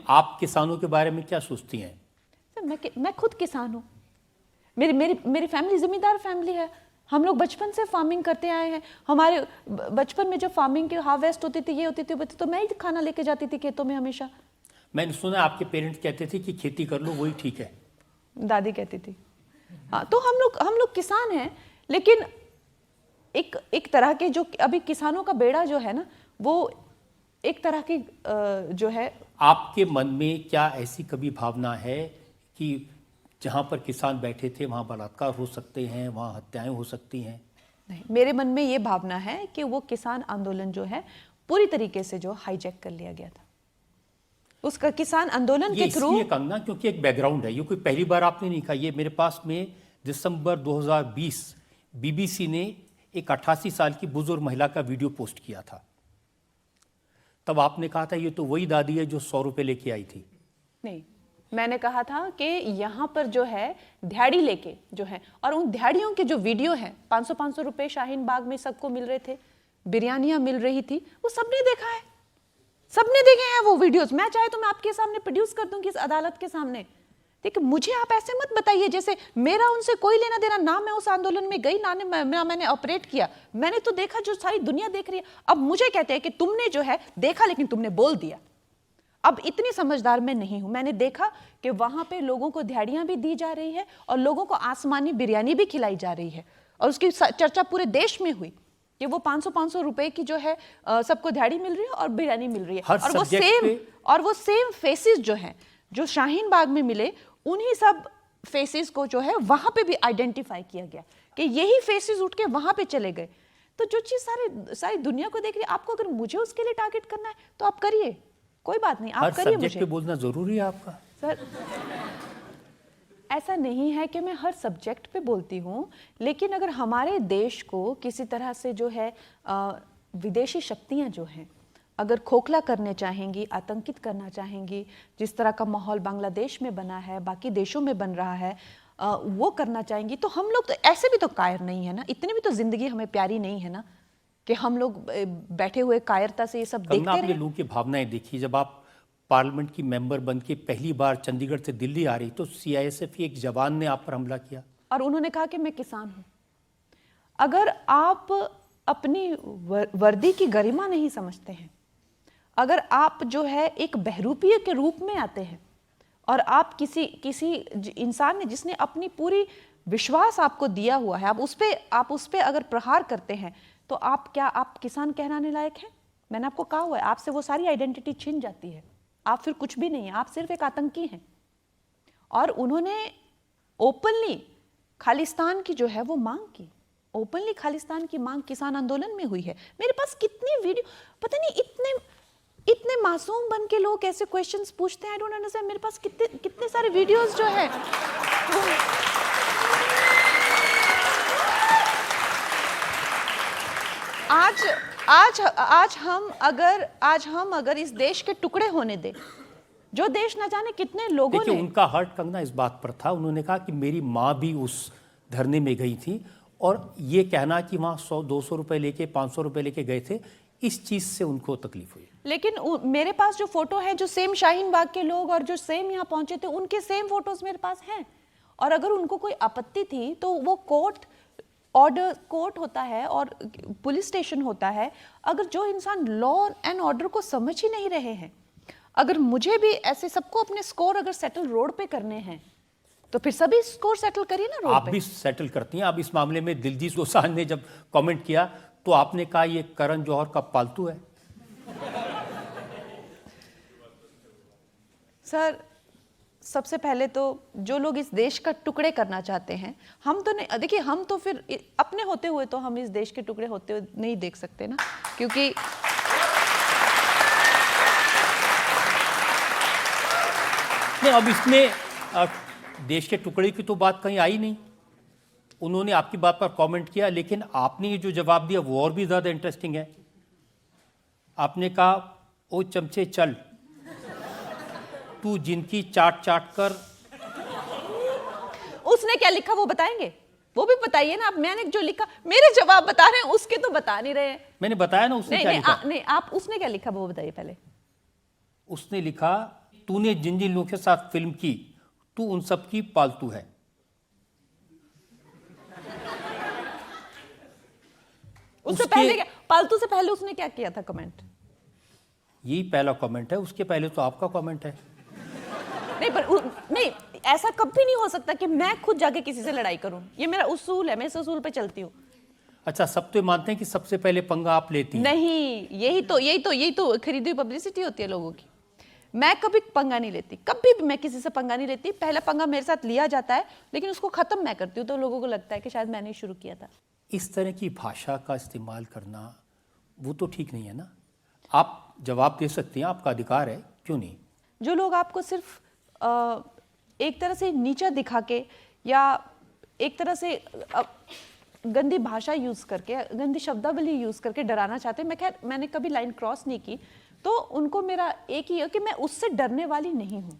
आप किसानों के बारे में क्या सोचती हैं? सर मैं खुद किसान हूँ। मेरी मेरी मेरी फैमिली जिम्मेदार फैमिली है। हम लोग बचपन से फार्मिंग करते आए हैं। हमारे बचपन में जब फार्मिंग की हार्वेस्ट होती थी, ये होती थी, तो मैं ही खाना लेके जाती थी खेतों में हमेशा। मैंने सुना आपके पेरेंट्स कहते थे कि खेती कर लो वही ठीक है। दादी कहती थी। हाँ, तो हम लोग किसान हैं, लेकिन एक तरह के जो अभी किसानों का बेड़ा जो है ना, वो एक तरह की जो है। आपके मन में क्या ऐसी कभी भावना है कि जहाँ पर किसान बैठे थे वहाँ बलात्कार हो सकते हैं, वहाँ हत्याएं हो सकती हैं? नहीं, मेरे मन में ये भावना है कि वो किसान आंदोलन जो है पूरी तरीके से जो हाईजैक कर लिया गया था। उसका किसान आंदोलन के थ्रू, ये कंगना क्योंकि एक बैकग्राउंड है, ये कोई पहली बार आपने नहीं कहा। ये मेरे पास में दिसंबर 2020 बीबीसी ने एक 88 साल की बुजुर्ग महिला का वीडियो पोस्ट किया था। तब आपने कहा था ये तो वही दादी है जो 100 रुपए लेके आई थी। नहीं, मैंने कहा था कि यहाँ पर जो है दिहाड़ी लेके जो है, और उन दिहाड़ियों के जो वीडियो है, 500-500 रुपए शाहीन बाग में सबको मिल रहे थे, बिरयानियां मिल रही थी, वो सबने देखा है, सबने देखे हैं वो वीडियोस। मैं चाहे तो मैं आपके सामने प्रोड्यूस कर दूंगी इस अदालत के सामने। देखिए, मुझे आप ऐसे मत बताइए जैसे मेरा उनसे कोई लेना देना ना। मैं उस आंदोलन में गई ना, मैंने ऑपरेट किया। मैंने तो देखा जो सारी दुनिया देख रही है। अब मुझे कहते हैं कि तुमने जो है देखा लेकिन तुमने बोल दिया। अब इतनी समझदार मैं नहीं हूं। मैंने देखा कि वहां पे लोगों को दिहाड़ियां भी दी जा रही है और लोगों को आसमानी बिरयानी भी खिलाई जा रही है, और उसकी चर्चा पूरे देश में हुई कि वो 500-500 रुपए की जो है सबको दिहाड़ी मिल रही है और बिरयानी मिल रही है। और वो सेम फेसेस जो हैं जो शाहीन बाग में मिले, उन्हीं सब फेसेस को जो है वहां पे भी आइडेंटिफाई किया गया कि यही फेसेस उठ के वहां पे चले गए। तो जो चीज सारी दुनिया को देख रही है, आपको अगर मुझे उसके लिए टारगेट करना है तो आप करिए, कोई बात नहीं, आप करिए। मुझे पे बोलना जरूरी है आपका? सर, ऐसा नहीं है कि मैं हर सब्जेक्ट पे बोलती हूँ, लेकिन अगर हमारे देश को किसी तरह से जो है विदेशी शक्तियाँ जो हैं अगर खोखला करने चाहेंगी, आतंकित करना चाहेंगी, जिस तरह का माहौल बांग्लादेश में बना है, बाकी देशों में बन रहा है, वो करना चाहेंगी, तो हम लोग तो ऐसे भी तो कायर नहीं है ना, इतनी भी तो जिंदगी हमें प्यारी नहीं है ना कि हम लोग बैठे हुए कायरता से ये सब देखते रहे। आपने लोगों की भावनाएं देखी। जब आप पार्लियामेंट की मेंबर बन के पहली बार चंडीगढ़ से दिल्ली आ रही तो सीआईएसएफ के एक जवान ने आप पर हमला किया और उन्होंने कहा कि मैं किसान हूं। अगर आप अपनी वर्दी की गरिमा नहीं समझते हैं, अगर आप जो है एक बहरूपीय के रूप में आते हैं और आप किसी इंसान ने जिसने अपनी पूरी विश्वास आपको दिया हुआ है, आप उस पे अगर प्रहार करते हैं, तो आप किसान कहलाने लायक हैं? मैंने आपको कहा हुआ है, आपसे वो सारी आइडेंटिटी छिन जाती है, आप फिर कुछ भी नहीं है, आप सिर्फ एक आतंकी हैं। और उन्होंने ओपनली खालिस्तान की जो है वो मांग की, ओपनली खालिस्तान की मांग किसान आंदोलन में हुई है। मेरे पास कितनी वीडियो, पता नहीं इतने मासूम बन के लोग कैसे क्वेश्चंस पूछते हैं, आई डोंट अंडरस्टैंड। मेरे पास कितने सारे वीडियोस जो है आज हम अगर इस देश के टुकड़े होने दें, जो देश न जाने कितने लोगों ने, उनका हर्ट कंगना इस बात पर था, उन्होंने कहा कि मेरी माँ भी उस धरने में गई थी, और ये कहना कि वहाँ 100-200 रुपए लेके 500 रुपए लेके गए थे, इस चीज से उनको तकलीफ हुई। लेकिन मेरे पास जो फोटो है, जो सेम शाहीन बाग के लोग और जो सेम यहाँ पहुंचे थे, उनके सेम फोटोज मेरे पास हैं। और अगर उनको कोई आपत्ति थी तो वो कोर्ट होता है और पुलिस स्टेशन होता है। अगर जो इंसान लॉ एंड ऑर्डर को समझ ही नहीं रहे हैं, अगर मुझे भी ऐसे सबको अपने स्कोर अगर सेटल रोड पे करने हैं, तो फिर सभी स्कोर सेटल करिए ना रोड पे। आप भी सेटल करती हैं। अब इस मामले में दिलजीत दोसांझ ने जब कमेंट किया तो आपने कहा ये करण जौहर का पालतू है। सर, सबसे पहले तो जो लोग इस देश का टुकड़े करना चाहते हैं, हम तो नहीं, देखिए हम तो फिर अपने होते हुए तो हम इस देश के टुकड़े होते हुए नहीं देख सकते ना, क्योंकि नहीं, अब इसमें देश के टुकड़े की तो बात कहीं आई नहीं। उन्होंने आपकी बात पर कमेंट किया, लेकिन आपने ये जो जवाब दिया वो और भी ज्यादा इंटरेस्टिंग है। आपने कहा, ओ चमचे चल, तू जिनकी चाट कर। उसने क्या लिखा वो बताएंगे? वो भी बताइए ना। आप, मैंने जो लिखा, मेरे जवाब बता रहे हैं, उसके तो बता नहीं रहे हैं। मैंने बताया ना उसने क्या लिखा। नहीं, आप उसने क्या लिखा वो बताइए पहले। उसने लिखा, तूने जिन जिन लोगों के साथ फिल्म की तू उन सब की पालतू है। उससे पहले क्या, पालतू से पहले उसने क्या किया था कमेंट? यही पहला कमेंट है, उसके पहले तो आपका कमेंट है। नहीं पर नहीं, ऐसा कभी नहीं हो सकता कि मैं खुद जाके किसी से लड़ाई करूं। ये मेरा उसूल है, मैं इस उसूल पे चलती हूँ। अच्छा, सब तो ये मानते हैं कि सबसे पहले पंगा आप लेती हैं। नहीं, यही तो खरीदी हुई पब्लिसिटी होती है लोगों की। मैं कभी पंगा नहीं लेती, कभी भी मैं किसी से पंगा नहीं लेती। पहला पंगा मेरे साथ लिया जाता है, लेकिन उसको खत्म मैं करती हूँ, तो लोगों को लगता है कि शायद मैंने शुरू किया था। इस तरह की भाषा का इस्तेमाल करना वो तो ठीक नहीं है ना। आप जवाब दे सकती हैं, आपका अधिकार है, क्यों नहीं। जो लोग आपको सिर्फ एक तरह से नीचा दिखा के या एक तरह से गंदी भाषा यूज करके, गंदी शब्दावली यूज करके डराना चाहते हैं, मैंने कभी लाइन क्रॉस नहीं की, तो उनको मेरा एक ही है कि मैं उससे डरने वाली नहीं हूँ।